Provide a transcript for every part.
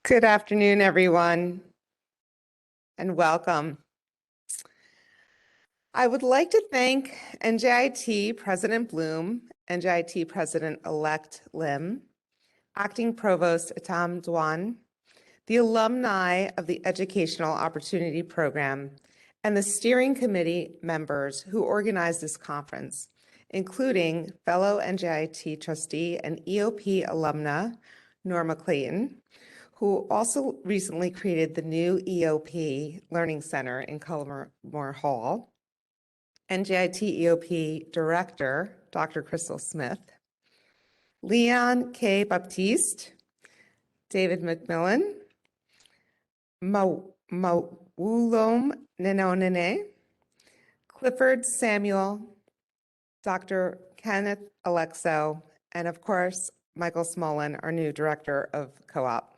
Good afternoon, everyone, and welcome. I would like to thank NJIT President Bloom, NJIT President-elect Lim, Acting Provost Atam Dwan, the alumni of the Educational Opportunity Program, and the steering committee members who organized this conference, including fellow NJIT trustee and EOP alumna Norma Clayton, who also recently created the new EOP Learning Center in Cullimore Hall, NJIT EOP Director, Dr. Crystal Smith, Leon K. Baptiste, David McMillan, Mawulom Nenonene, Clifford Samuel, Dr. Kenneth Alexo, and of course, Michael Smolin, our new Director of Co-op.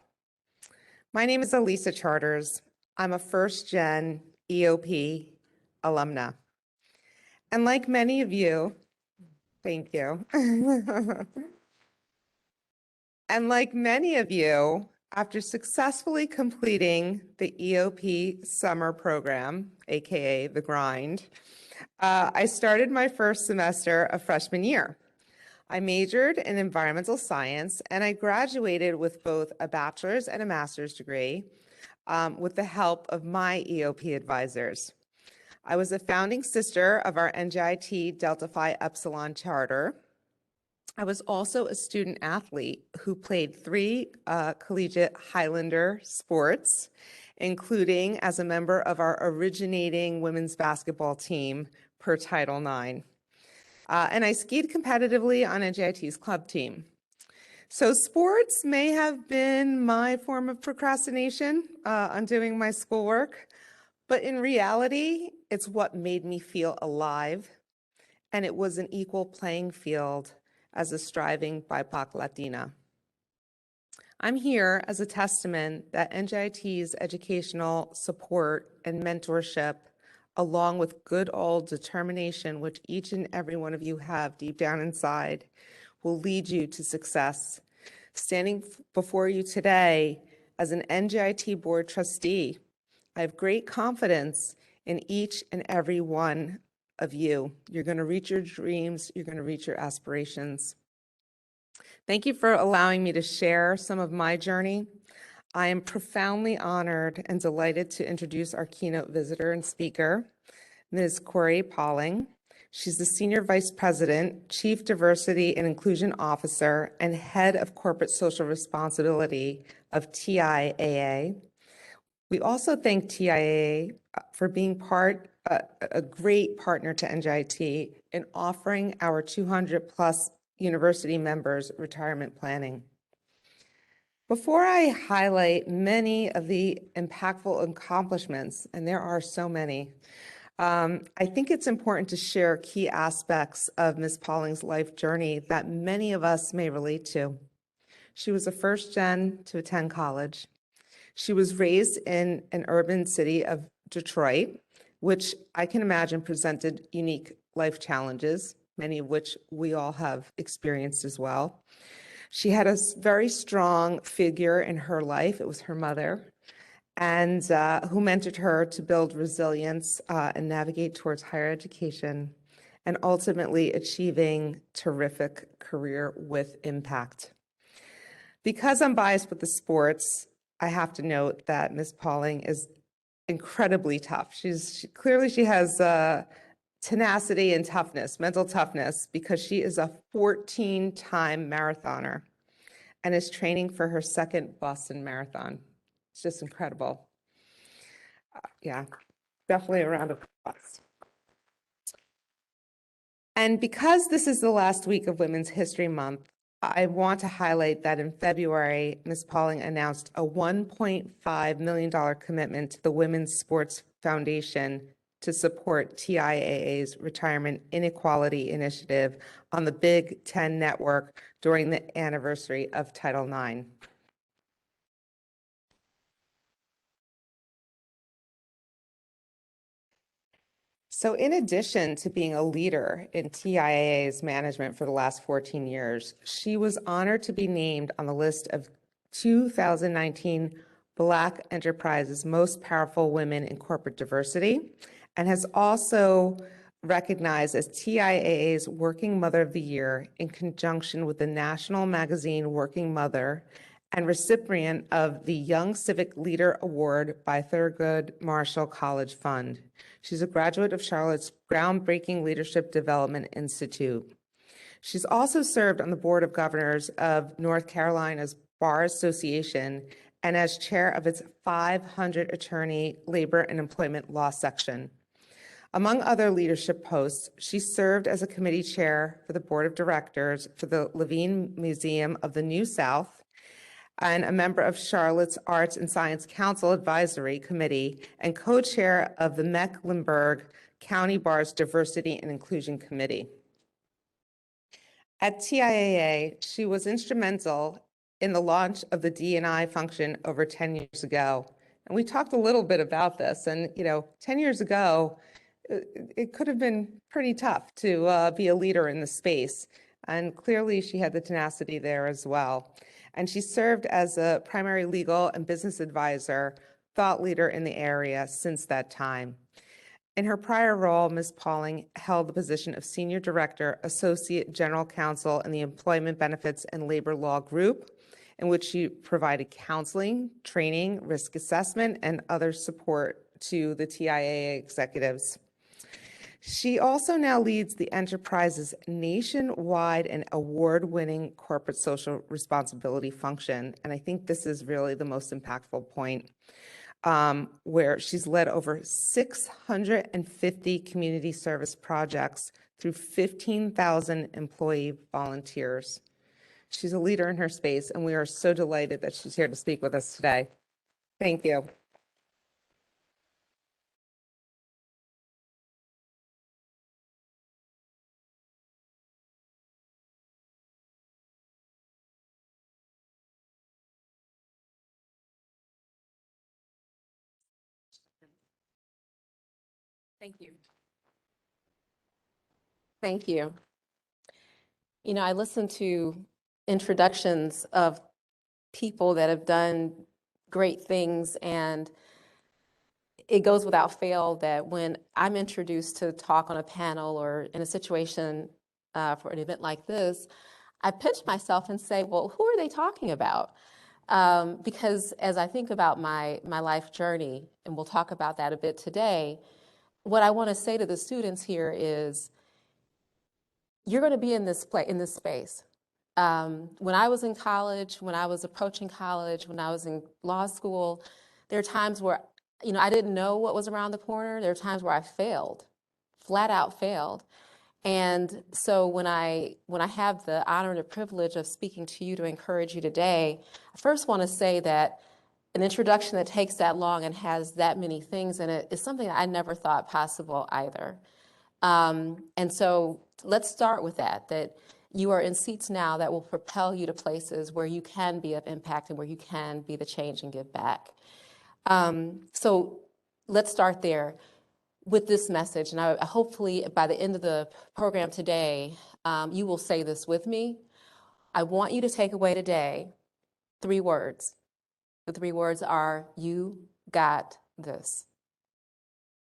My name is Elisa Charters. I'm a first-gen EOP alumna. And like many of you, thank you. And like many of you, after successfully completing the EOP summer program, AKA the grind, I started my first semester of freshman year. I majored in environmental science, and I graduated with both a bachelor's and a master's degree with the help of my EOP advisors. I was a founding sister of our NJIT Delta Phi Epsilon charter. I was also a student athlete who played 3 collegiate Highlander sports, including as a member of our originating women's basketball team per Title IX. And I skied competitively on NJIT's club team. So sports may have been my form of procrastination on doing my schoolwork, but in reality, it's what made me feel alive, and it was an equal playing field as a striving BIPOC Latina. I'm here as a testament that NJIT's educational support and mentorship, along with good old determination, which each and every one of you have deep down inside, will lead you to success. Standing before you today as an NJIT board trustee, I have great confidence in each and every one of you. You're going to reach your dreams. You're going to reach your aspirations. Thank you for allowing me to share some of my journey. I am profoundly honored and delighted to introduce our keynote visitor and speaker, Ms. Corey Pauling. She's the Senior Vice President, Chief Diversity and Inclusion Officer, and Head of Corporate Social Responsibility of TIAA. We also thank TIAA for being a great partner to NJIT in offering our 200+ university members retirement planning. Before I highlight many of the impactful accomplishments, and there are so many, I think it's important to share key aspects of Ms. Pauling's life journey that many of us may relate to. She was a first gen to attend college. She was raised in an urban city of Detroit, which I can imagine presented unique life challenges, many of which we all have experienced as well. She had a very strong figure in her life. It was her mother, and who mentored her to build resilience and navigate towards higher education, and ultimately achieving terrific career with impact. Because I'm biased with the sports, I have to note that Ms. Pauling is incredibly tough. Clearly she has tenacity and toughness, mental toughness, because she is a 14-time marathoner and is training for her second Boston Marathon. It's just incredible. Yeah, definitely a round of applause. And because this is the last week of Women's History Month, I want to highlight that in February, Ms. Pauling announced a $1.5 million commitment to the Women's Sports Foundation to support TIAA's Retirement Inequality Initiative on the Big Ten Network during the anniversary of Title IX. So in addition to being a leader in TIAA's management for the last 14 years, she was honored to be named on the list of 2019 Black Enterprise's Most Powerful Women in Corporate Diversity, and has also recognized as TIAA's Working Mother of the Year in conjunction with the National Magazine Working Mother, and recipient of the Young Civic Leader Award by Thurgood Marshall College Fund. She's a graduate of Charlotte's groundbreaking Leadership Development Institute. She's also served on the Board of Governors of North Carolina's Bar Association and as chair of its 500 attorney labor and employment law section. Among other leadership posts, she served as a committee chair for the Board of Directors for the Levine Museum of the New South, and a member of Charlotte's Arts and Science Council Advisory Committee and co-chair of the Mecklenburg County Bar's Diversity and Inclusion Committee. At TIAA, she was instrumental in the launch of the D&I function over 10 years ago. And we talked a little bit about this, and 10 years ago, it could have been pretty tough to be a leader in the space. And clearly she had the tenacity there as well. And she served as a primary legal and business advisor, thought leader in the area since that time. In her prior role, Ms. Pauling held the position of Senior Director, Associate General Counsel in the Employment Benefits and Labor Law Group, in which she provided counseling, training, risk assessment, and other support to the TIAA executives. She also now leads the enterprise's nationwide and award-winning corporate social responsibility function. And I think this is really the most impactful point, where she's led over 650 community service projects through 15,000 employee volunteers. She's a leader in her space, and we are so delighted that she's here to speak with us today. Thank you. Thank you. Thank you. I listen to introductions of people that have done great things, and it goes without fail that when I'm introduced to talk on a panel or in a situation for an event like this, I pinch myself and say, well, who are they talking about? Because as I think about my life journey, and we'll talk about that a bit today, what I want to say to the students here is, you're going to be in this space. When I was in college, when I was approaching college, when I was in law school, there are times where, I didn't know what was around the corner. There are times where I failed, flat out failed. And so when I have the honor and the privilege of speaking to you to encourage you today, I first want to say that an introduction that takes that long and has that many things in it is something that I never thought possible either. And so let's start with that you are in seats now that will propel you to places where you can be of impact and where you can be the change and give back. So let's start there with this message. And I hopefully by the end of the program today, you will say this with me. I want you to take away today 3 words. The 3 words are, you got this.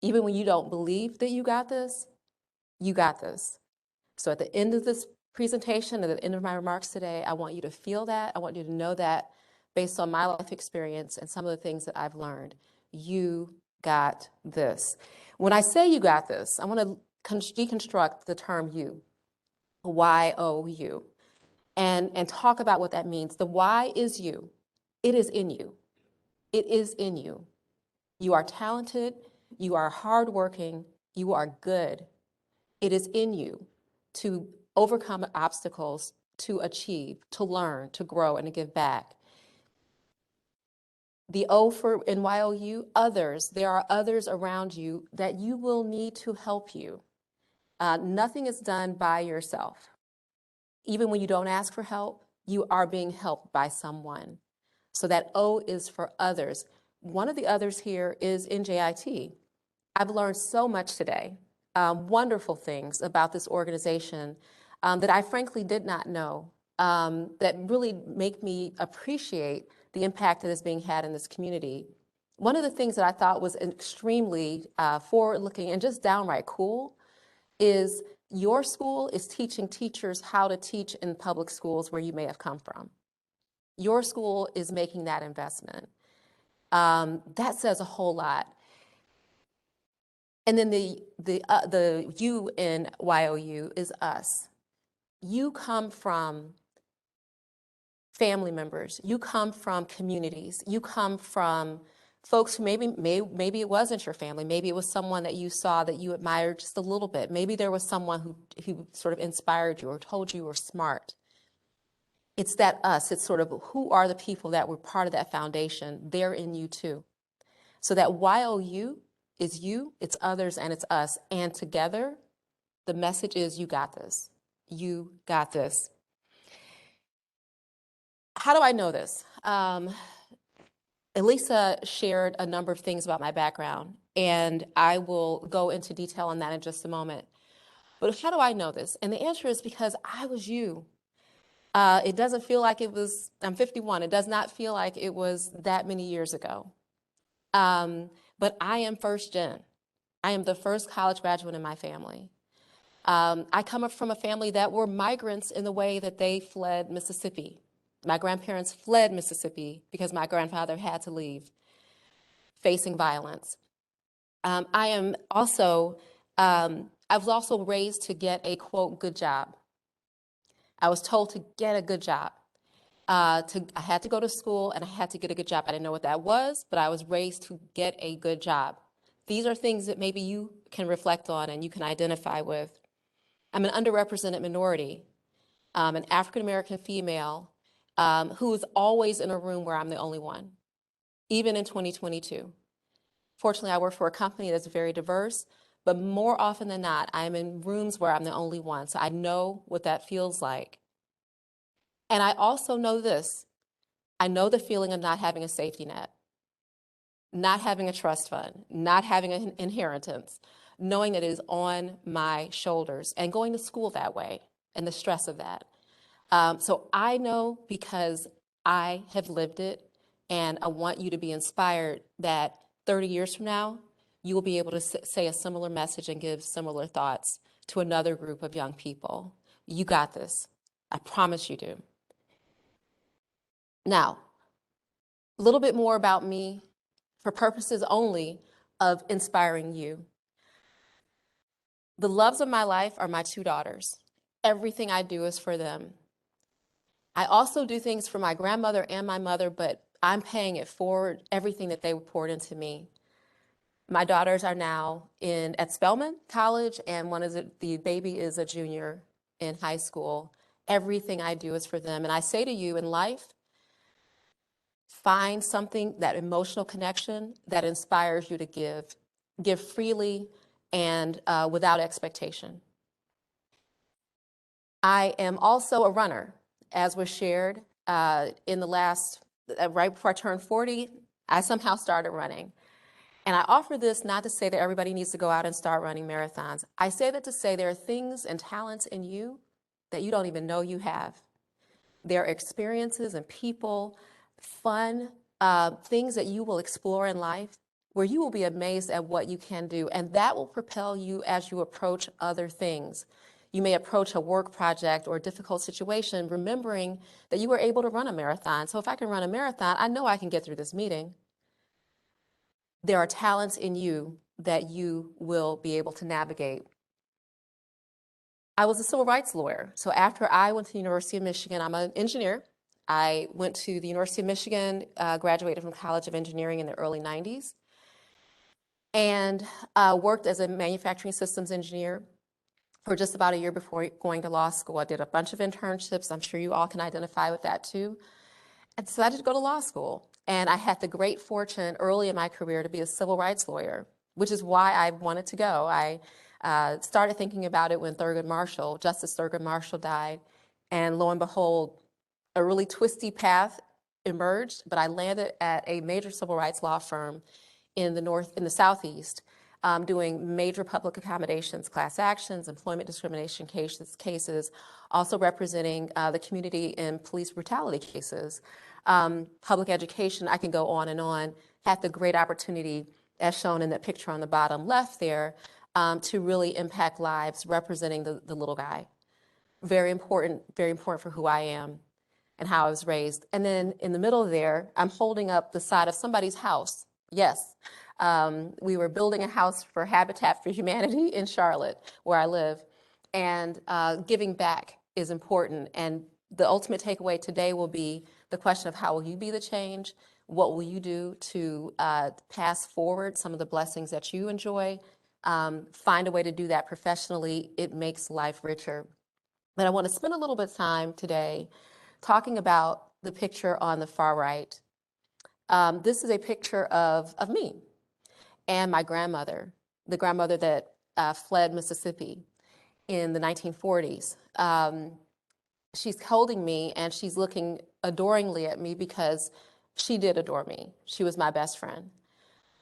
Even when you don't believe that you got this, you got this. So at the end of this presentation, at the end of my remarks today, I want you to feel that. I want you to know that based on my life experience and some of the things that I've learned. You got this. When I say you got this, I want to deconstruct the term you, Y-O-U, and talk about what that means. The why is you. It is in you. It is in you. You are talented. You are hardworking. You are good. It is in you to overcome obstacles, to achieve, to learn, to grow, and to give back. The O for NYOU, others. There are others around you that you will need to help you. Nothing is done by yourself. Even when you don't ask for help, you are being helped by someone. So that O is for others. One of the others here is NJIT. I've learned so much today, wonderful things about this organization that I frankly did not know, that really make me appreciate the impact that is being had in this community. One of the things that I thought was extremely forward-looking and just downright cool is your school is teaching teachers how to teach in public schools where you may have come from. Your school is making that investment. That says a whole lot. And then the you in YOU is us. You come from family members. You come from communities. You come from folks who maybe it wasn't your family. Maybe it was someone that you saw that you admired just a little bit. Maybe there was someone who sort of inspired you or told you were smart. It's that us. It's sort of who are the people that were part of that foundation. They're in you too. So that YOU is you, it's others, and it's us. And together, the message is you got this. You got this. How do I know this? Elisa shared a number of things about my background, and I will go into detail on that in just a moment. But how do I know this? And the answer is because I was you. It doesn't feel like it was, I'm 51, it does not feel like it was that many years ago. But I am first gen. I am the first college graduate in my family. I come up from a family that were migrants in the way that they fled Mississippi. My grandparents fled Mississippi because my grandfather had to leave, facing violence. I was also raised to get a, quote, good job. I was told to get a good job. I had to go to school and I had to get a good job. I didn't know what that was, but I was raised to get a good job. These are things that maybe you can reflect on and you can identify with. I'm an underrepresented minority, an African-American female who is always in a room where I'm the only one, even in 2022. Fortunately, I work for a company that's very diverse, but more often than not, I'm in rooms where I'm the only one. So I know what that feels like. And I also know this. I know the feeling of not having a safety net, not having a trust fund, not having an inheritance, knowing that it is on my shoulders and going to school that way and the stress of that. So I know because I have lived it, and I want you to be inspired that 30 years from now, you will be able to say a similar message and give similar thoughts to another group of young people. You got this. I promise you do. Now, a little bit more about me for purposes only of inspiring you. The loves of my life are my two daughters. Everything I do is for them. I also do things for my grandmother and my mother, but I'm paying it forward, everything that they poured into me. My daughters are now at Spelman College, and the baby is a junior in high school. Everything I do is for them. And I say to you in life, find something, that emotional connection that inspires you to give freely and without expectation. I am also a runner, as was shared in the last, right before I turned 40, I somehow started running. And I offer this not to say that everybody needs to go out and start running marathons. I say that to say there are things and talents in you that you don't even know you have. There are experiences and people, fun, things that you will explore in life where you will be amazed at what you can do. And that will propel you as you approach other things. You may approach a work project or a difficult situation, remembering that you were able to run a marathon. So if I can run a marathon, I know I can get through this meeting. There are talents in you that you will be able to navigate. I was a civil rights lawyer. So after I went to the University of Michigan, I'm an engineer. I went to the University of Michigan, graduated from College of Engineering in the early 90s, and worked as a manufacturing systems engineer for just about a year before going to law school. I did a bunch of internships. I'm sure you all can identify with that too. I decided to go to law school. And I had the great fortune early in my career to be a civil rights lawyer, which is why I wanted to go. I started thinking about it when Justice Thurgood Marshall died. And lo and behold, a really twisty path emerged, but I landed at a major civil rights law firm in the Southeast, doing major public accommodations, class actions, employment discrimination cases, also representing the community in police brutality cases. Public education, I can go on and on. Had the great opportunity, as shown in that picture on the bottom left there, to really impact lives representing the little guy. Very important for who I am and how I was raised. And then in the middle there, I'm holding up the side of somebody's house. Yes, we were building a house for Habitat for Humanity in Charlotte, where I live. And giving back is important. And the ultimate takeaway today will be the question of how will you be the change? What will you do to pass forward some of the blessings that you enjoy? Find a way to do that professionally. It makes life richer. But I want to spend a little bit of time today talking about the picture on the far right. This is a picture of me and my grandmother, the grandmother that fled Mississippi in the 1940s. She's holding me and she's looking adoringly at me because she did adore me. She was my best friend,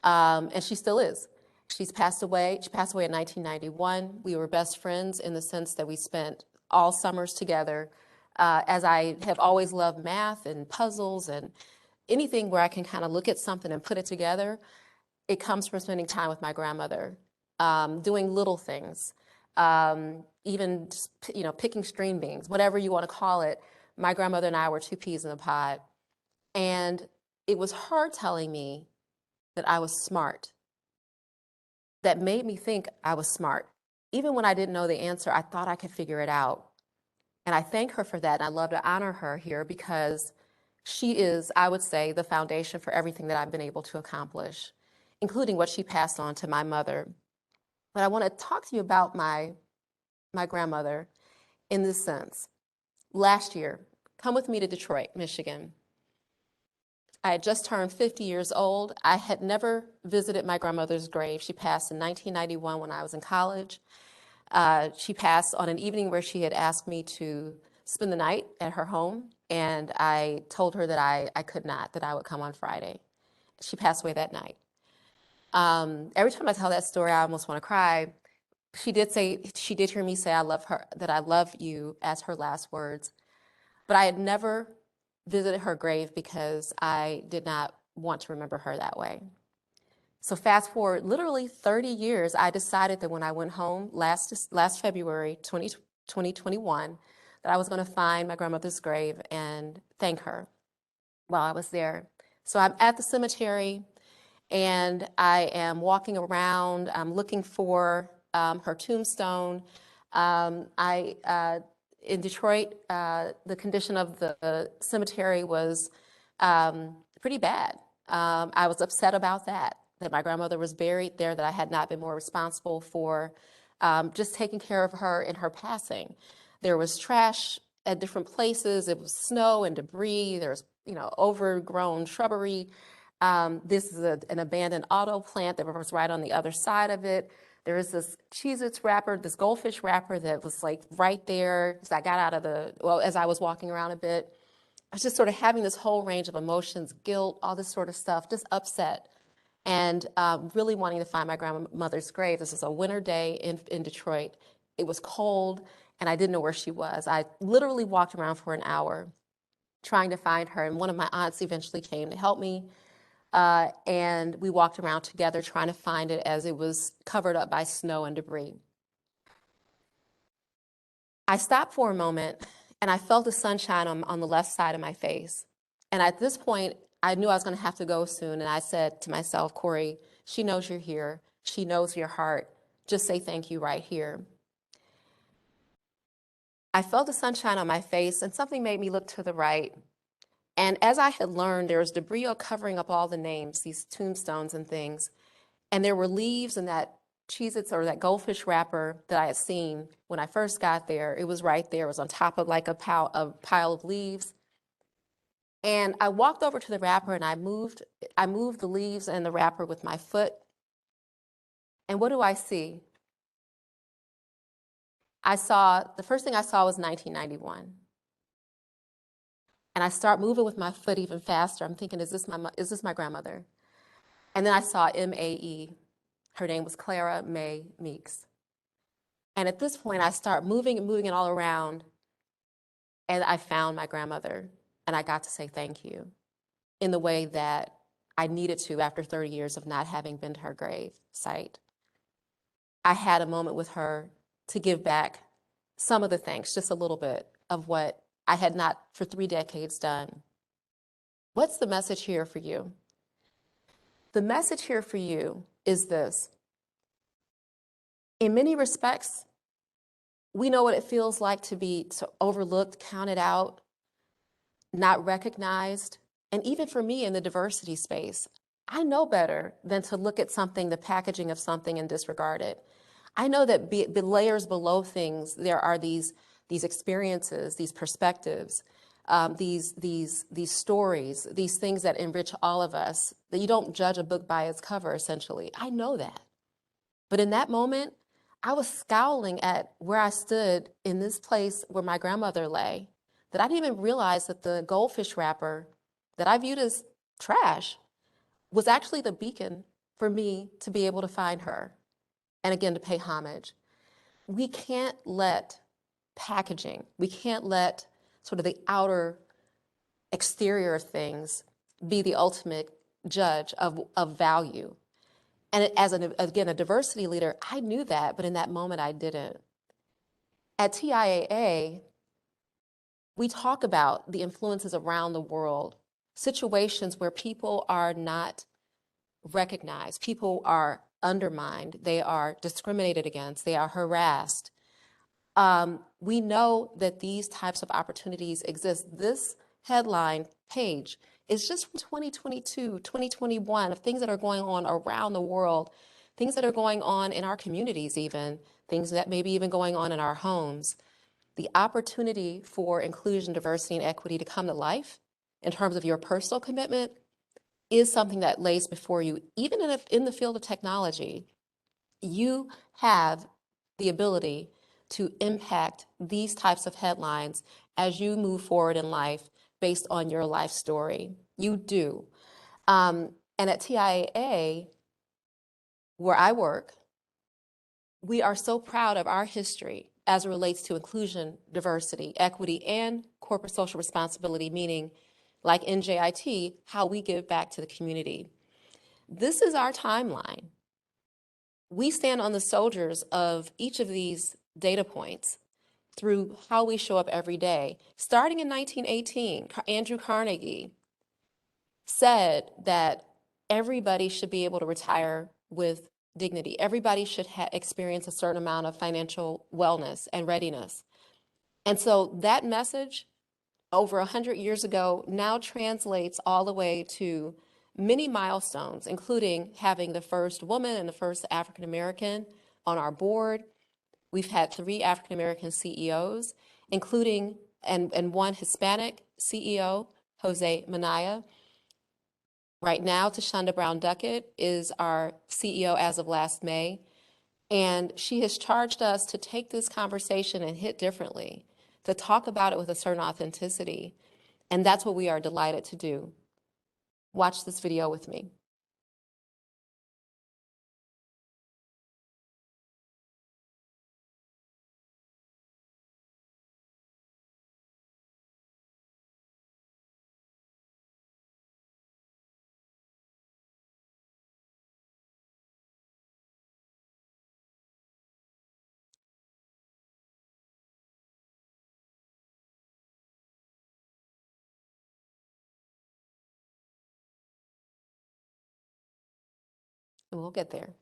and she still is. She's passed away. She passed away in 1991. We were best friends in the sense that we spent all summers together. As I have always loved math and puzzles and anything where I can kind of look at something and put it together, it comes from spending time with my grandmother, doing little things, even just, picking string beans, whatever you want to call it. My grandmother and I were two peas in a pod. And it was her telling me that I was smart that made me think I was smart. Even when I didn't know the answer, I thought I could figure it out. And I thank her for that. And I love to honor her here because she is, I would say, the foundation for everything that I've been able to accomplish, including what she passed on to my mother. But I want to talk to you about my grandmother in this sense. Last year, come with me to Detroit, Michigan. I had just turned 50 years old. I had never visited my grandmother's grave. She passed in 1991 when I was in college. She passed on an evening where she had asked me to spend the night at her home, and I told her that I could not, that I would come on Friday. She passed away that night. Every time I tell that story, I almost want to cry. She did hear me say, I love her, that I love you, as her last words. But I had never visited her grave because I did not want to remember her that way. So fast forward literally 30 years, I decided that when I went home last February 2021, that I was going to find my grandmother's grave and thank her while I was there. So I'm at the cemetery and I am walking around. I'm looking for her tombstone. In Detroit, the condition of the cemetery was pretty bad. I was upset about that my grandmother was buried there, that I had not been more responsible for just taking care of her in her passing. There was trash at different places. It was snow and debris. There's, overgrown shrubbery. This is an abandoned auto plant that was right on the other side of it. There is this Cheez-Its wrapper, this goldfish wrapper that was like right there. As I got out of as I was walking around a bit, I was just sort of having this whole range of emotions, guilt, all this sort of stuff, just upset. And really wanting to find my grandmother's grave. This was a winter day in Detroit. It was cold, and I didn't know where she was. I literally walked around for an hour trying to find her, and one of my aunts eventually came to help me. And we walked around together trying to find it as it was covered up by snow and debris. I stopped for a moment, and I felt the sunshine on the left side of my face. And at this point, I knew I was going to have to go soon, and I said to myself, Corey, she knows you're here. She knows your heart. Just say thank you right here. I felt the sunshine on my face, and something made me look to the right. And as I had learned, there was debris covering up all the names, these tombstones and things. And there were leaves in that Cheez-Its or that goldfish wrapper that I had seen when I first got there. It was right there. It was on top of like a pile of leaves. And I walked over to the wrapper and I moved the leaves and the wrapper with my foot. And what do I see? The first thing I saw was 1991. And I start moving with my foot even faster. I'm thinking, is this my grandmother? And then I saw MAE. Her name was Clara May Meeks. And at this point, I start moving it all around, and I found my grandmother, and I got to say thank you in the way that I needed to after 30 years of not having been to her grave site. I had a moment with her to give back some of the thanks, just a little bit of what I had not for 3 decades done. What's the message here for you? The message here for you is this. In many respects, we know what it feels like to be overlooked, counted out, not recognized. And even for me in the diversity space, I know better than to look at something, the packaging of something, and disregard it. I know that layers below things, there are these experiences, these perspectives, these stories, these things that enrich all of us, that you don't judge a book by its cover, essentially. I know that. But in that moment, I was scowling at where I stood in this place where my grandmother lay, that I didn't even realize that the goldfish wrapper that I viewed as trash was actually the beacon for me to be able to find her and again to pay homage. We can't let packaging, we can't let sort of the outer exterior of things be the ultimate judge of value. And again, a diversity leader, I knew that, but in that moment I didn't. At TIAA, we talk about the influences around the world, situations where people are not recognized, people are undermined, they are discriminated against, they are harassed. We know that these types of opportunities exist. This headline page is just from 2022, 2021, of things that are going on around the world, things that are going on in our communities even, things that may be even going on in our homes. The opportunity for inclusion, diversity, and equity to come to life in terms of your personal commitment is something that lays before you. Even in the field of technology, you have the ability to impact these types of headlines as you move forward in life based on your life story. You do. And at TIAA, where I work, we are so proud of our history as it relates to inclusion, diversity, equity, and corporate social responsibility, meaning like NJIT, how we give back to the community. This is our timeline. We stand on the shoulders of each of these data points through how we show up every day. Starting in 1918, Andrew Carnegie said that everybody should be able to retire with dignity. Everybody should experience a certain amount of financial wellness and readiness. And so that message over 100 years ago now translates all the way to many milestones, including having the first woman and the first African American on our board. We've had 3 African American CEOs, including and 1 Hispanic CEO, Jose Minaya. Right now, Tashonda Brown Duckett is our CEO as of last May, and she has charged us to take this conversation and hit differently, to talk about it with a certain authenticity, and that's what we are delighted to do. Watch this video with me. And we'll get there.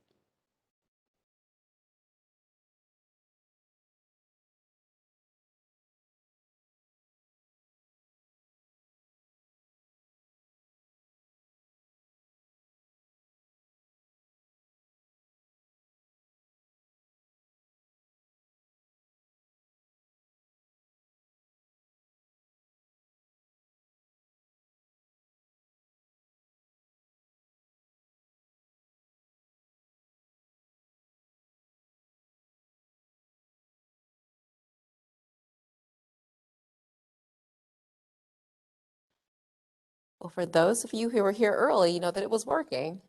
Well, for those of you who were here early, you know that it was working.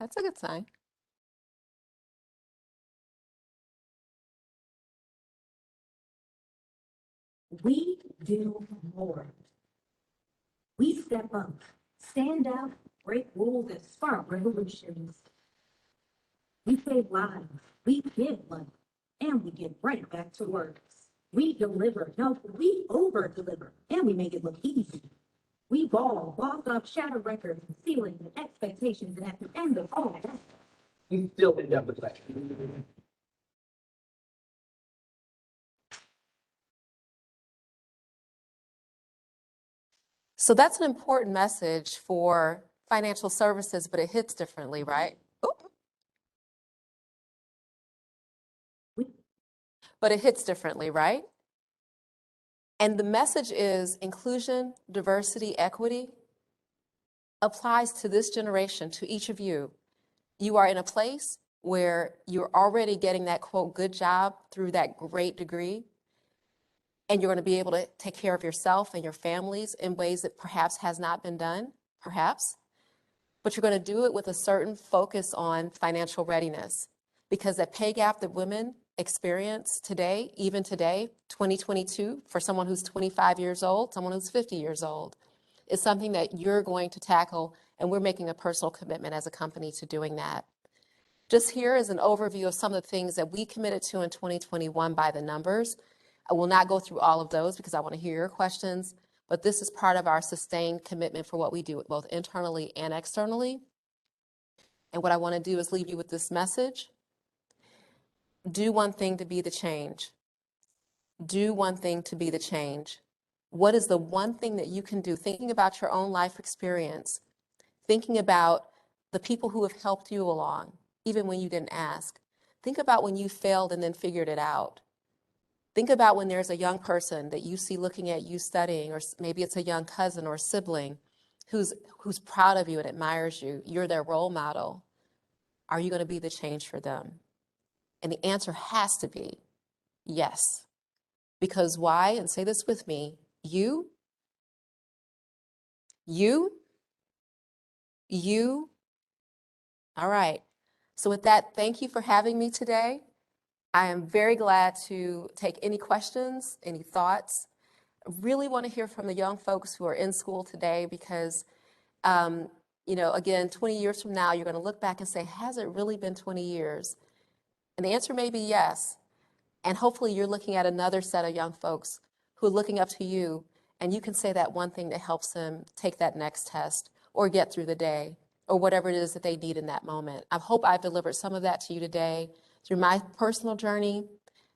That's a good sign. We do more. We step up, stand out, break rules, and spark revolutions. We save lives, we give money, and we get right back to work. We deliver, no, we over deliver, and we make it look easy. We walk up, shatter records, and ceilings, and expectations, and at the end of all that, You still end up with that. So that's an important message for financial services, but it hits differently, right? Oop. But it hits differently, right? And the message is inclusion, diversity, equity applies to this generation, to each of you. You are in a place where you're already getting that quote, good job through that great degree. And you're going to be able to take care of yourself and your families in ways that perhaps has not been done, perhaps. But you're going to do it with a certain focus on financial readiness, because that pay gap that women experience today, even today, 2022, for someone who's 25 years old, someone who's 50 years old, is something that you're going to tackle, and we're making a personal commitment as a company to doing that. Just here is an overview of some of the things that we committed to in 2021 by the numbers. I will not go through all of those because I want to hear your questions, but this is part of our sustained commitment for what we do both internally and externally. And what I want to do is leave you with this message. Do one thing to be the change. Do one thing to be the change. What is the one thing that you can do? Thinking about your own life experience, thinking about the people who have helped you along, even when you didn't ask. Think about when you failed and then figured it out. Think about when there's a young person that you see looking at you studying, or maybe it's a young cousin or sibling who's proud of you and admires you. You're their role model. Are you going to be the change for them? And the answer has to be yes. Because why? And say this with me. You, all right. So with that, thank you for having me today. I am very glad to take any questions, any thoughts. I really want to hear from the young folks who are in school today, because, again, 20 years from now, you're going to look back and say, has it really been 20 years? And the answer may be yes. And hopefully you're looking at another set of young folks who are looking up to you, and you can say that one thing that helps them take that next test or get through the day or whatever it is that they need in that moment. I hope I've delivered some of that to you today through my personal journey,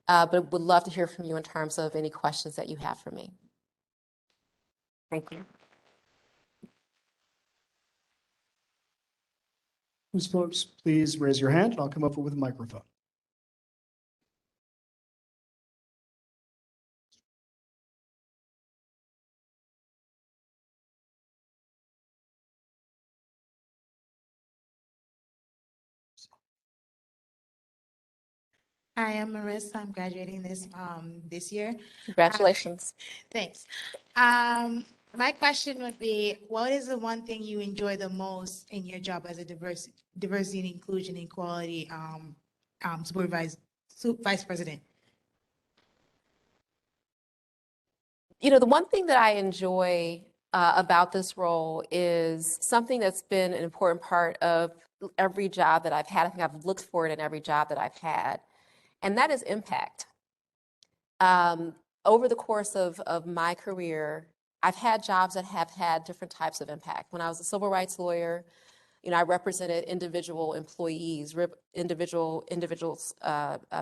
but would love to hear from you in terms of any questions that you have for me. Thank you. Those folks, please raise your hand and I'll come up with a microphone. Hi, I'm Marissa. I'm graduating this year. Congratulations. Thanks. My question would be, what is the one thing you enjoy the most in your job as a diversity and inclusion and equality vice president? The one thing that I enjoy about this role is something that's been an important part of every job that I've had. I think I've looked for it in every job that I've had, and that is impact. Over the course of my career, I've had jobs that have had different types of impact. When I was a civil rights lawyer, I represented individual employees, individuals,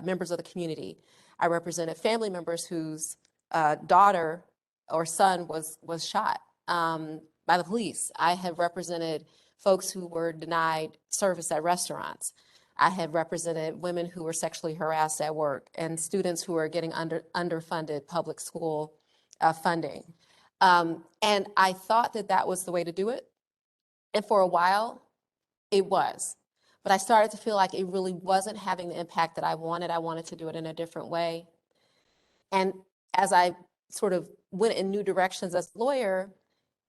members of the community. I represented family members whose daughter or son was shot by the police. I have represented folks who were denied service at restaurants. I have represented women who were sexually harassed at work and students who are getting underfunded public school funding. And I thought that was the way to do it. And for a while, it was. But I started to feel like it really wasn't having the impact that I wanted. I wanted to do it in a different way. And as I sort of went in new directions as a lawyer,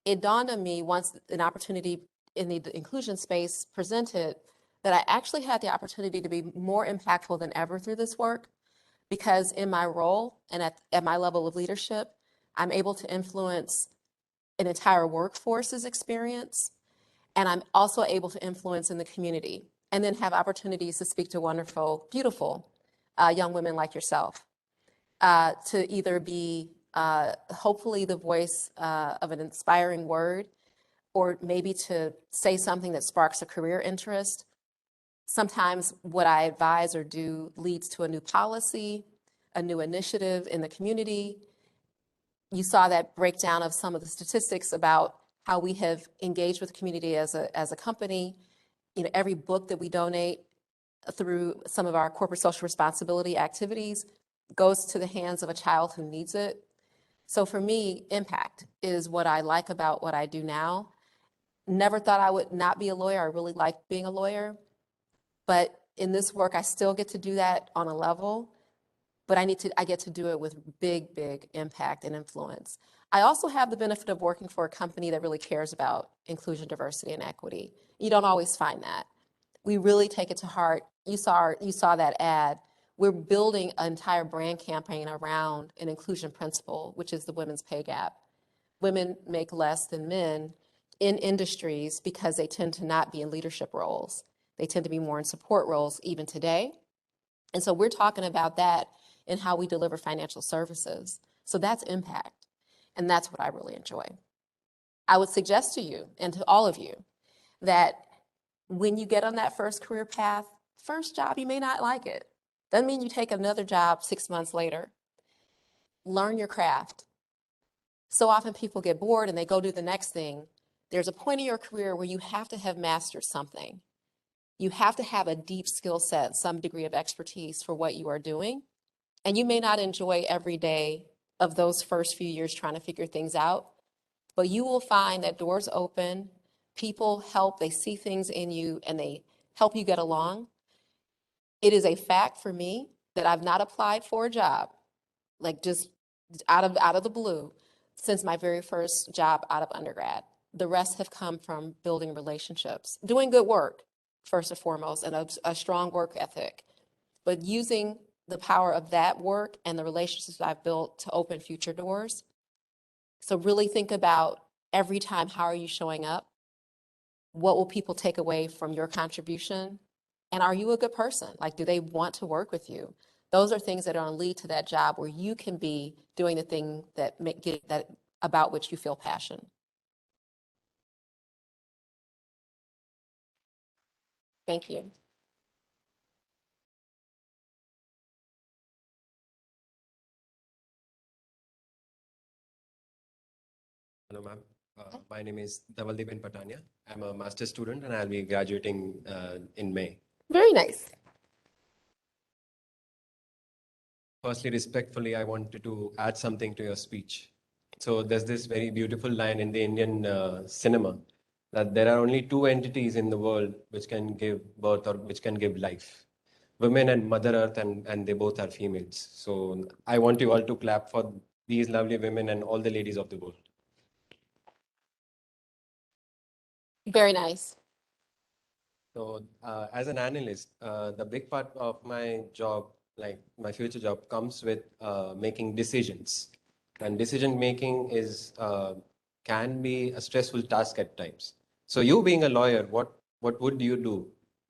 it dawned on me once an opportunity in the inclusion space presented that I actually had the opportunity to be more impactful than ever through this work, because in my role and at my level of leadership, I'm able to influence an entire workforce's experience, and I'm also able to influence in the community, and then have opportunities to speak to wonderful, beautiful young women like yourself, to either be hopefully the voice of an inspiring word, or maybe to say something that sparks a career interest. Sometimes what I advise or do leads to a new policy, a new initiative in the community. You saw that breakdown of some of the statistics about how we have engaged with the community as a company. You know, every book that we donate through some of our corporate social responsibility activities goes to the hands of a child who needs it. So for me, impact is what I like about what I do now. Never thought I would not be a lawyer. I really like being a lawyer. But in this work, I still get to do that on a level, but I get to do it with big, big impact and influence. I also have the benefit of working for a company that really cares about inclusion, diversity, and equity. You don't always find that. We really take it to heart. You saw that ad. We're building an entire brand campaign around an inclusion principle, which is the women's pay gap. Women make less than men in industries because they tend to not be in leadership roles. They tend to be more in support roles even today. And so we're talking about that in how we deliver financial services. So that's impact. And that's what I really enjoy. I would suggest to you and to all of you that when you get on that first career path, first job, you may not like it. Doesn't mean you take another job 6 months later. Learn your craft. So often people get bored and they go do the next thing. There's a point in your career where you have to have mastered something. You have to have a deep skill set, some degree of expertise for what you are doing. And you may not enjoy every day of those first few years trying to figure things out, but you will find that doors open, people help, they see things in you and they help you get along. It is a fact for me that I've not applied for a job, like just out of the blue, since my very first job out of undergrad. The rest have come from building relationships, doing good work, first and foremost, and a strong work ethic, but using the power of that work and the relationships I've built to open future doors. So really think about every time, how are you showing up? What will people take away from your contribution? And are you a good person? Like, do they want to work with you? Those are things that are going to lead to that job where you can be doing the thing that about which you feel passion. Thank you. Hello, ma'am. My name is Dhavaldeep Patania. I'm a master's student and I'll be graduating in May. Very nice. Firstly, respectfully, I wanted to add something to your speech. So there's this very beautiful line in the Indian cinema that there are only two entities in the world which can give birth or which can give life. Women and Mother Earth, and they both are females. So I want you all to clap for these lovely women and all the ladies of the world. Very nice. So as an analyst, the big part of my job, like my future job, comes with making decisions. And decision making is can be a stressful task at times. So you being a lawyer, what would you do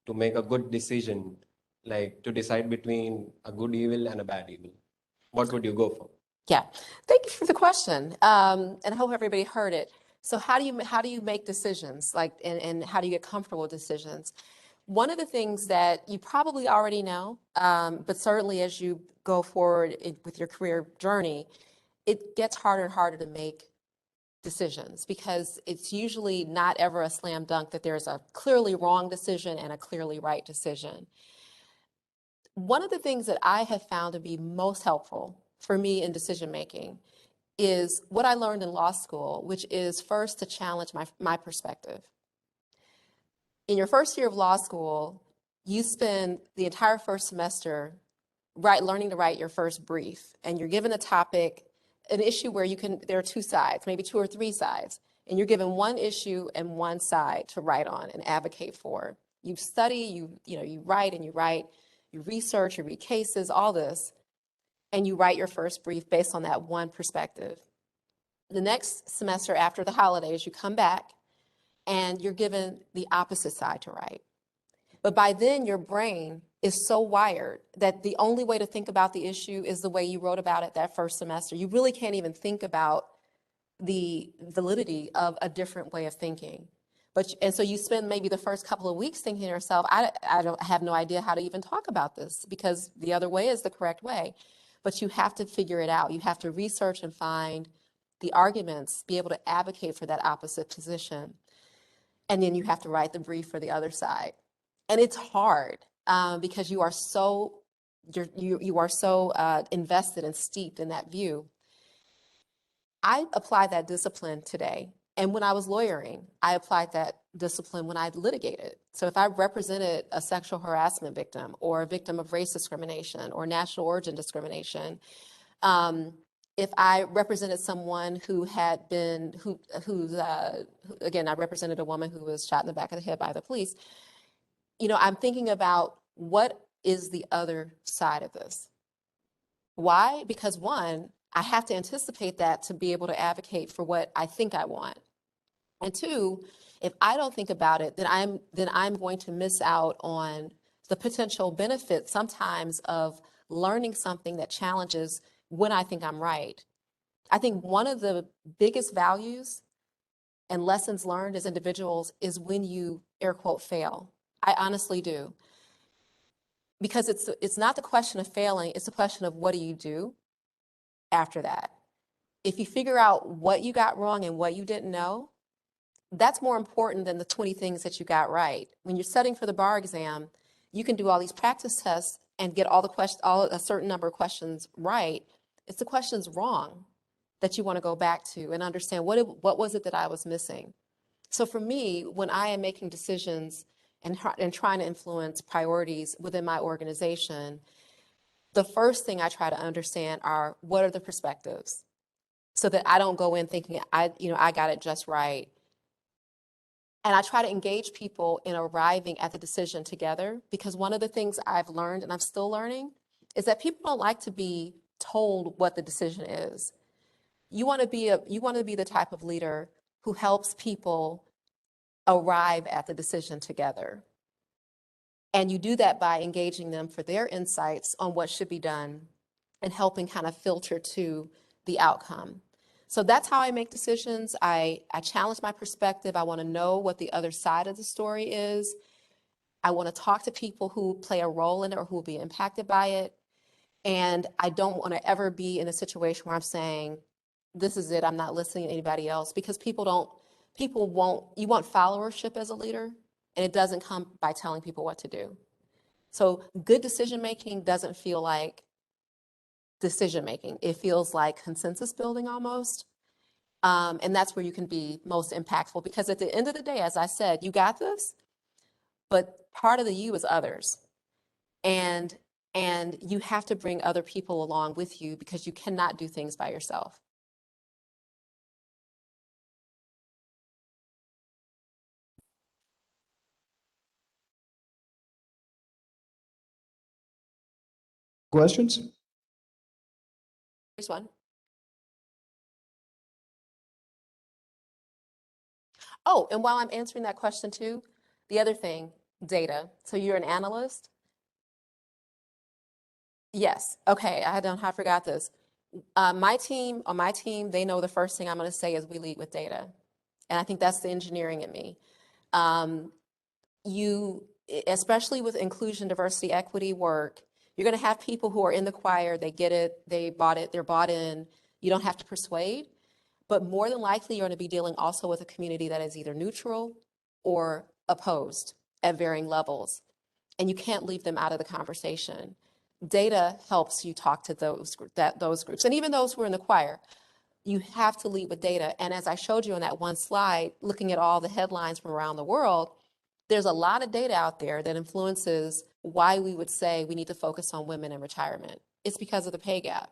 to make a good decision, like to decide between a good evil and a bad evil? What would you go for? Yeah, thank you for the question. And I hope everybody heard it. So how do you make decisions, like, and how do you get comfortable with decisions? One of the things that you probably already know, but certainly as you go forward with your career journey, it gets harder and harder to make decisions because it's usually not ever a slam dunk that there's a clearly wrong decision and a clearly right decision. One of the things that I have found to be most helpful for me in decision making is what I learned in law school, which is first to challenge my perspective. In your first year of law school, you spend the entire first semester learning to write your first brief, and you're given a topic, an issue where there are two sides, maybe two or three sides, and you're given one issue and one side to write on and advocate for. You study, you write and you write, you research, you read cases, all this, and you write your first brief based on that one perspective. The next semester after the holidays, you come back and you're given the opposite side to write. But by then, your brain is so wired that the only way to think about the issue is the way you wrote about it that first semester. You really can't even think about the validity of a different way of thinking. And so you spend maybe the first couple of weeks thinking to yourself, I don't have no idea how to even talk about this because the other way is the correct way. But you have to figure it out. You have to research and find the arguments, be able to advocate for that opposite position. And then you have to write the brief for the other side. And it's hard because you are so invested and steeped in that view. I apply that discipline today. And when I was lawyering, I applied that discipline when I litigated. So if I represented a sexual harassment victim or a victim of race discrimination or national origin discrimination, if I represented someone who had been, again, I represented a woman who was shot in the back of the head by the police, I'm thinking about what is the other side of this? Why? Because one, I have to anticipate that to be able to advocate for what I think I want. And two, if I don't think about it, then I'm going to miss out on the potential benefit sometimes of learning something that challenges when I think I'm right. I think one of the biggest values and lessons learned as individuals is when you, air quote, fail. I honestly do. Because it's not the question of failing, it's the question of what do you do after that. If you figure out what you got wrong and what you didn't know, that's more important than the 20 things that you got right. When you're studying for the bar exam, you can do all these practice tests and get a certain number of questions right. It's the questions wrong that you want to go back to and understand what was it that I was missing. So for me, when I am making decisions and trying to influence priorities within my organization, the first thing I try to understand are what are the perspectives, so that I don't go in thinking I got it just right. And I try to engage people in arriving at the decision together, because one of the things I've learned, and I'm still learning, is that people don't like to be told what the decision is. You want to be the type of leader who helps people arrive at the decision together. And you do that by engaging them for their insights on what should be done and helping kind of filter to the outcome. So that's how I make decisions. I challenge my perspective. I want to know what the other side of the story is. I want to talk to people who play a role in it or who will be impacted by it. And I don't want to ever be in a situation where I'm saying, this is it, I'm not listening to anybody else, because you want followership as a leader, and it doesn't come by telling people what to do. So good decision-making doesn't feel like decision-making. It feels like consensus building almost. And that's where you can be most impactful, because at the end of the day, as I said, you got this, but part of the you is others. And you have to bring other people along with you, because you cannot do things by yourself. Questions? Here's one. Oh, and while I'm answering that question too, the other thing, data. So you're an analyst? Yes. Okay, I forgot this. On my team, they know the first thing I'm going to say is we lead with data. And I think that's the engineering in me. Especially with inclusion, diversity, equity work, you're going to have people who are in the choir, they get it, they're bought in. You don't have to persuade, but more than likely you're going to be dealing also with a community that is either neutral or opposed at varying levels. And you can't leave them out of the conversation. Data helps you talk to those groups, and even those who are in the choir. You have to lead with data. And as I showed you on that one slide, looking at all the headlines from around the world, there's a lot of data out there that influences why we would say we need to focus on women in retirement. It's because of the pay gap.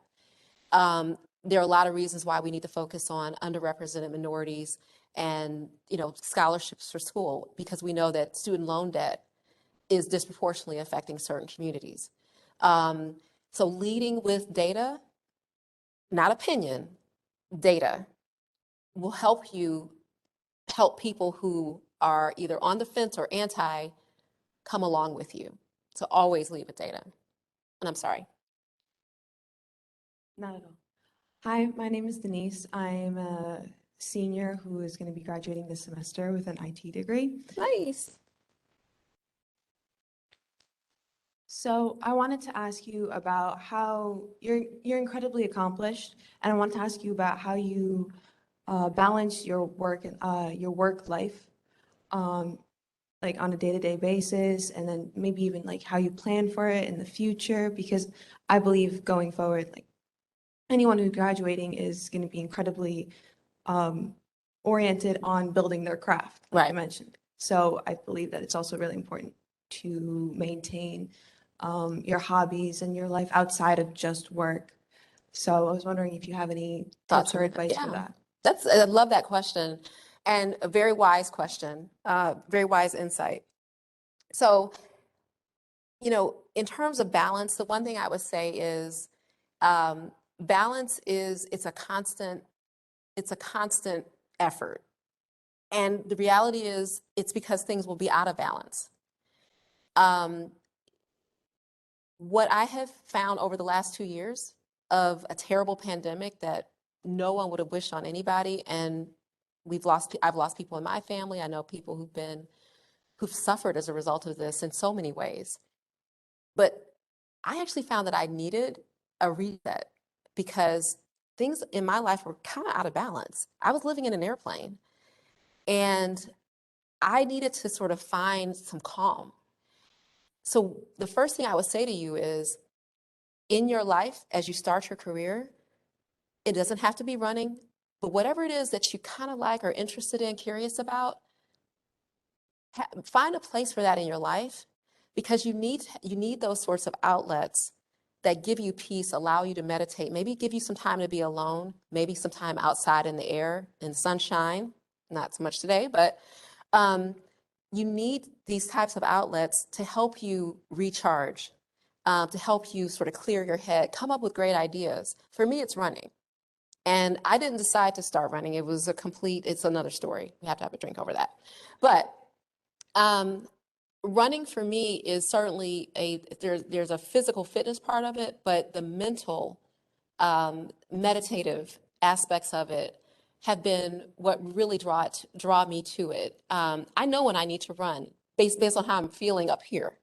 There are a lot of reasons why we need to focus on underrepresented minorities and scholarships for school, because we know that student loan debt is disproportionately affecting certain communities. So leading with data, not opinion, data, will help you help people who are either on the fence or anti come along with you. So always lead with data. And I'm sorry. Not at all. Hi, my name is Denise. I'm a senior who is going to be graduating this semester with an IT degree. Nice. So I wanted to ask you about how you're incredibly accomplished, and I wanted to ask you about how you balance your work and your work life, like on a day-to-day basis, and then maybe even like how you plan for it in the future, because I believe going forward, like anyone who's graduating is going to be incredibly oriented on building their craft, like I Right. mentioned. So I believe that it's also really important to maintain your hobbies and your life outside of just work. So I was wondering if you have any Thoughts tips or on that? advice for Yeah. that. I love that question, and a very wise question, very wise insight. So, in terms of balance, the one thing I would say is balance it's a constant effort. And the reality is it's because things will be out of balance. What I have found over the last 2 years of a terrible pandemic that no one would have wished on anybody, and I've lost people in my family. I know people who've suffered as a result of this in so many ways. But I actually found that I needed a reset because things in my life were kind of out of balance. I was living in an airplane, and I needed to sort of find some calm. So the first thing I would say to you is, in your life, as you start your career, it doesn't have to be running, but whatever it is that you kind of like or interested in, curious about, find a place for that in your life, because you need those sorts of outlets that give you peace, allow you to meditate, maybe give you some time to be alone, maybe some time outside in the air, in sunshine, not so much today, but you need these types of outlets to help you recharge, to help you sort of clear your head, come up with great ideas. For me, it's running. And I didn't decide to start running. It's another story. We have to have a drink over that. But running for me is certainly there's a physical fitness part of it, but the mental, meditative aspects of it have been what really draw me to it. I know when I need to run based on how I'm feeling up here.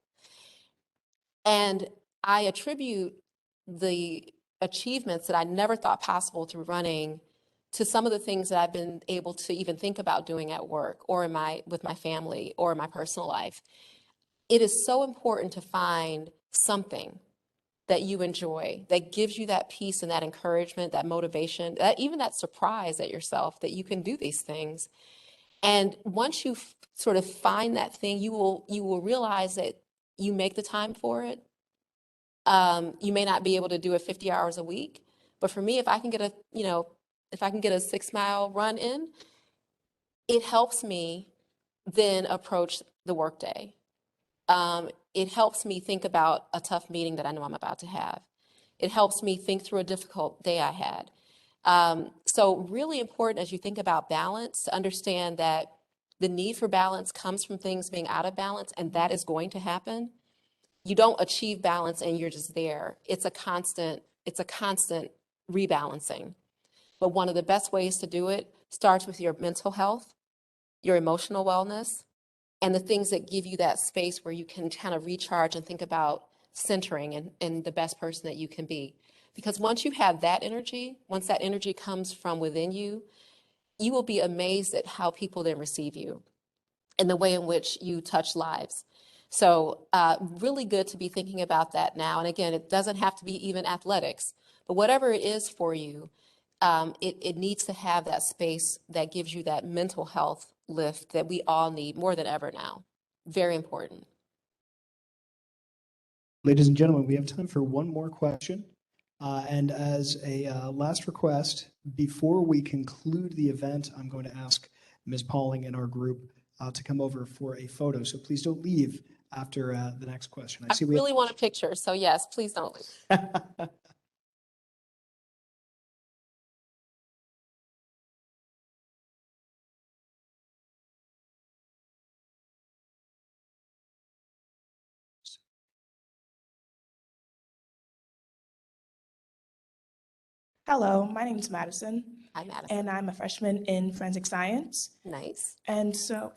And I attribute the achievements that I never thought possible through running to some of the things that I've been able to even think about doing at work or with my family or in my personal life. It is so important to find something that you enjoy, that gives you that peace and that encouragement, that motivation, even that surprise at yourself that you can do these things. And once you sort of find that thing, you will realize that you make the time for it. You may not be able to do it 50 hours a week, but for me, if I can get a 6-mile run in, it helps me then approach the workday. It helps me think about a tough meeting that I know I'm about to have. It helps me think through a difficult day I had. So really important as you think about balance to understand that the need for balance comes from things being out of balance, and that is going to happen. You don't achieve balance and you're just there. It's a constant rebalancing. But one of the best ways to do it starts with your mental health, your emotional wellness, and the things that give you that space where you can kind of recharge and think about centering and the best person that you can be. Because once you have that energy, once that energy comes from within you, you will be amazed at how people then receive you and the way in which you touch lives. So really good to be thinking about that now. And again, it doesn't have to be even athletics, but whatever it is for you, it needs to have that space that gives you that mental health lift that we all need more than ever now. Very important. Ladies and gentlemen, we have time for one more question. And as a last request, before we conclude the event, I'm going to ask Ms. Pauling and our group to come over for a photo. So please don't leave after the next question. I see we really want a picture, so yes, please don't leave. have. Hello, my name is Madison, Hi, Madison. and I'm a freshman in forensic science. Nice. And so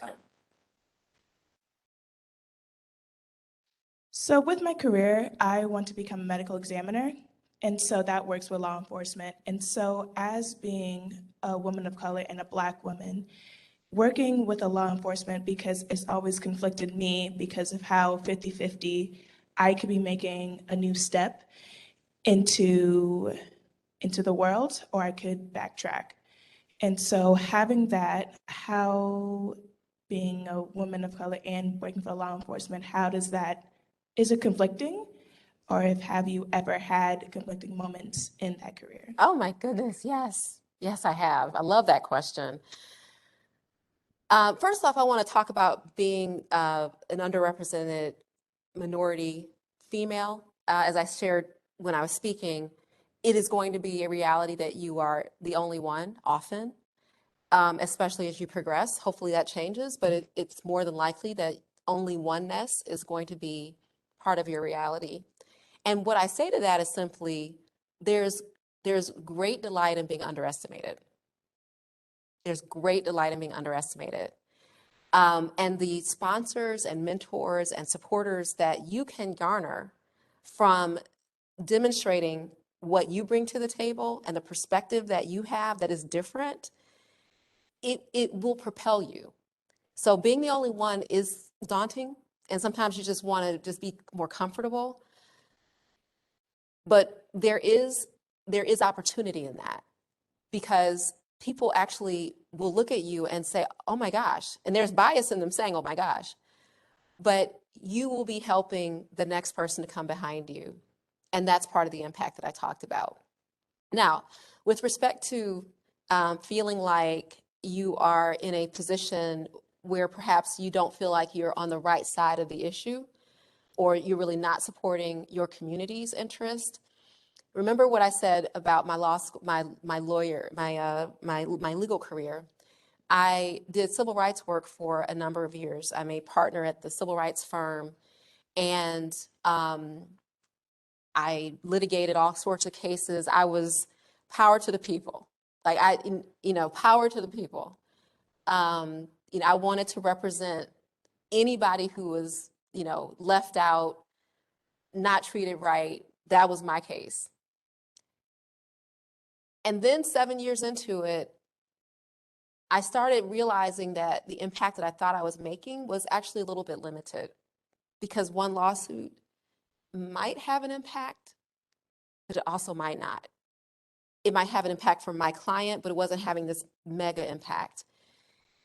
with my career, I want to become a medical examiner. And so that works with law enforcement. And so as being a woman of color and a Black woman, working with a law enforcement, because it's always conflicted me because of how 50-50 I could be making a new step into the world, or I could backtrack. And so having that, how being a woman of color and working for law enforcement, is it conflicting? Or have you ever had conflicting moments in that career? Oh my goodness, yes. Yes, I have. I love that question. First off, I want to talk about being an underrepresented minority female. As I shared when I was speaking, it is going to be a reality that you are the only one often, especially as you progress. Hopefully that changes, but it's more than likely that only oneness is going to be part of your reality. And what I say to that is simply, there's great delight in being underestimated. There's great delight in being underestimated. And the sponsors and mentors and supporters that you can garner from demonstrating what you bring to the table and the perspective that you have that is different, it will propel you. So being the only one is daunting, and sometimes you just want to just be more comfortable. But there is opportunity in that, because people actually will look at you and say, oh my gosh, and there's bias in them saying, oh my gosh, but you will be helping the next person to come behind you. And that's part of the impact that I talked about. Now, with respect to feeling like you are in a position where perhaps you don't feel like you're on the right side of the issue, or you're really not supporting your community's interest, remember what I said about my law school, my legal career. I did civil rights work for a number of years. I'm a partner at the civil rights firm, and I litigated all sorts of cases. I was power to the people, power to the people. I wanted to represent anybody who was, left out, not treated right. That was my case. And then 7 years into it, I started realizing that the impact that I thought I was making was actually a little bit limited, because one lawsuit might have an impact, but it also might not. It might have an impact for my client, but it wasn't having this mega impact.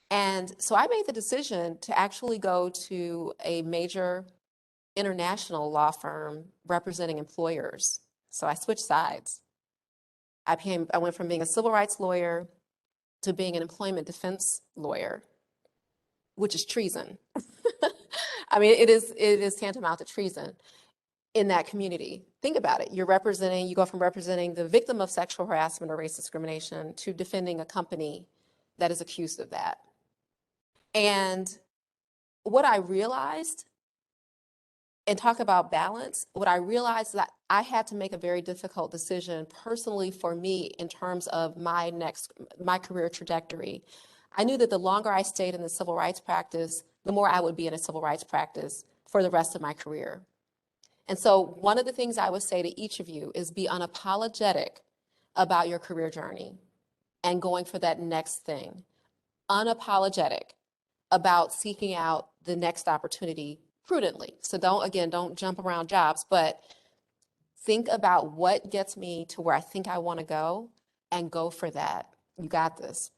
And so I made the decision to actually go to a major international law firm representing employers. So I switched sides. I went from being a civil rights lawyer to being an employment defense lawyer, which is treason. I mean, it is tantamount to treason in that community. Think about it. You go from representing the victim of sexual harassment or race discrimination to defending a company that is accused of that. And what I realized, and talk about balance, what I realized that I had to make a very difficult decision personally for me in terms of my career trajectory. I knew that the longer I stayed in the civil rights practice, the more I would be in a civil rights practice for the rest of my career. And so one of the things I would say to each of you is be unapologetic about your career journey and going for that next thing. Unapologetic about seeking out the next opportunity prudently. So don't jump around jobs, but think about what gets me to where I think I want to go and go for that. You got this.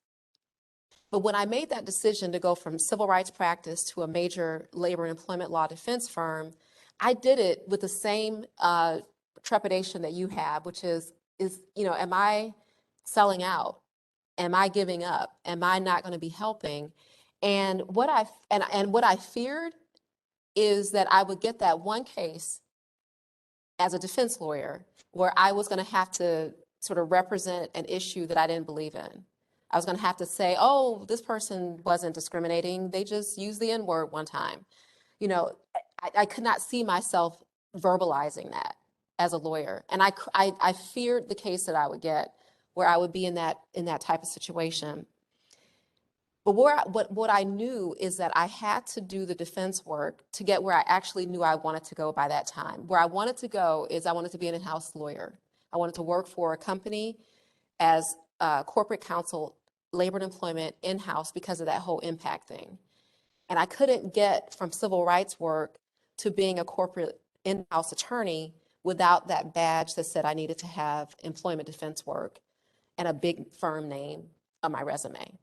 But when I made that decision to go from civil rights practice to a major labor and employment law defense firm, I did it with the same trepidation that you have, which is, am I selling out? Am I giving up? Am I not going to be helping? And what I feared is that I would get that one case as a defense lawyer where I was going to have to sort of represent an issue that I didn't believe in. I was going to have to say, oh, this person wasn't discriminating. They just used the N-word one time. You know, I could not see myself verbalizing that as a lawyer. And I feared the case that I would get where I would be in that type of situation. But what I knew is that I had to do the defense work to get where I actually knew I wanted to go by that time. Where I wanted to go is I wanted to be an in-house lawyer. I wanted to work for a company as corporate counsel, labor and employment in-house because of that whole impact thing. And I couldn't get from civil rights work to being a corporate in-house attorney without that badge that said I needed to have employment defense work and a big firm name on my resume.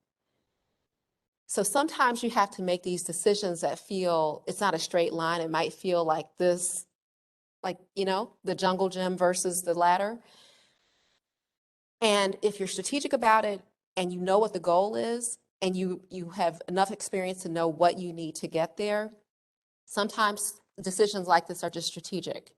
So sometimes you have to make these decisions that feel, it's not a straight line. It might feel like this, like, you know, the jungle gym versus the ladder. And if you're strategic about it and you know what the goal is and you have enough experience to know what you need to get there, sometimes decisions like this are just strategic.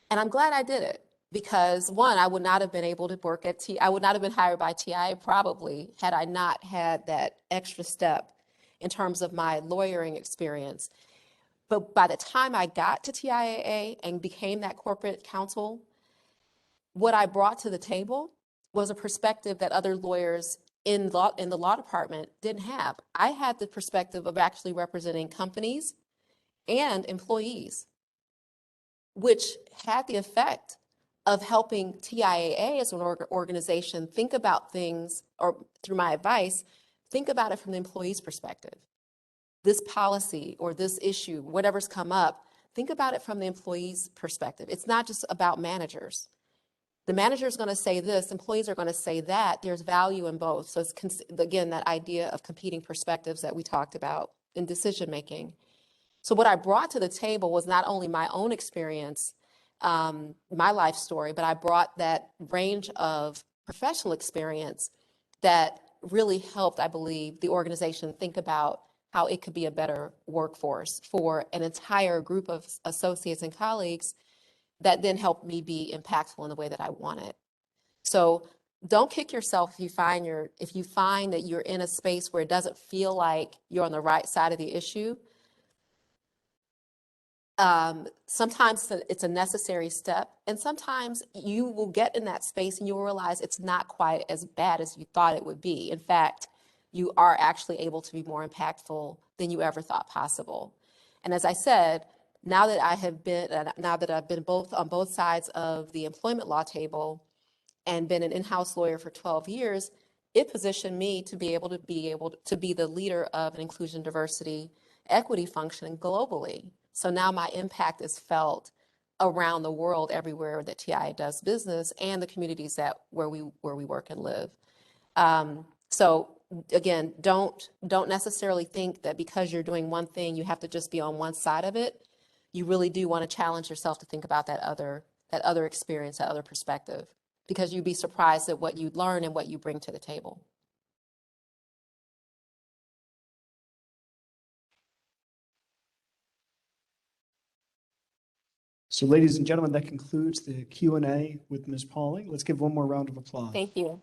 And I'm glad I did it because one, I would not have been able to work at I would not have been hired by TIAA probably had I not had that extra step in terms of my lawyering experience. But by the time I got to TIAA and became that corporate counsel, what I brought to the table was a perspective that other lawyers in the law department didn't have. I had the perspective of actually representing companies and employees, which had the effect of helping TIAA as an organization think about things, or through my advice, think about it from the employee's perspective. This policy or this issue, whatever's come up, think about it from the employee's perspective. It's not just about managers. The manager is going to say this, employees are going to say that. There's value in both. So it's, again, that idea of competing perspectives that we talked about in decision making. So what I brought to the table was not only my own experience, my life story, but I brought that range of professional experience that really helped, I believe, the organization think about how it could be a better workforce for an entire group of associates and colleagues that then helped me be impactful in the way that I wanted. So don't kick yourself if you find that you're in a space where it doesn't feel like you're on the right side of the issue. Sometimes it's a necessary step, and sometimes you will get in that space and you'll realize it's not quite as bad as you thought it would be. In fact, you are actually able to be more impactful than you ever thought possible. And as I said, now that I've been on both sides of the employment law table and been an in-house lawyer for 12 years, it positioned me to be able to be the leader of an inclusion, diversity, equity function globally. So now my impact is felt around the world, everywhere that TIAA does business, and the communities where we work and live. So again, don't necessarily think that because you're doing one thing, you have to just be on one side of it. You really do want to challenge yourself to think about that other experience, that other perspective, because you'd be surprised at what you learn and what you bring to the table. So ladies and gentlemen, that concludes the Q&A with Ms. Pauling. Let's give one more round of applause. Thank you.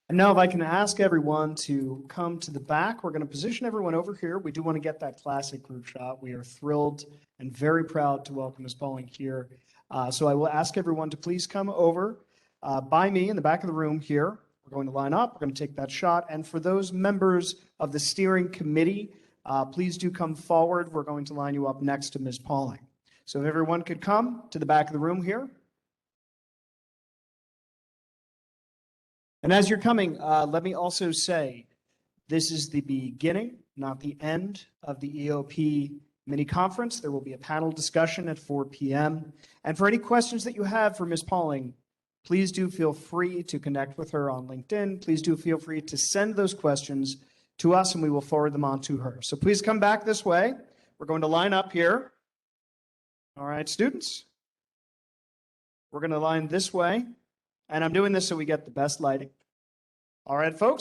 And now if I can ask everyone to come to the back, we're going to position everyone over here. We do want to get that classic group shot. We are thrilled and very proud to welcome Ms. Pauling here. So I will ask everyone to please come over by me in the back of the room here. We're going to line up. We're going to take that shot. And for those members of the steering committee, please do come forward. We're going to line you up next to Ms. Pauling. So if everyone could come to the back of the room here. And as you're coming, let me also say, this is the beginning, not the end of the EOP mini conference. There will be a panel discussion at 4 p.m. And for any questions that you have for Ms. Pauling, please do feel free to connect with her on LinkedIn. Please do feel free to send those questions to us and we will forward them on to her. So please come back this way. We're going to line up here. All right, students. We're going to line this way. And I'm doing this so we get the best lighting. All right, folks.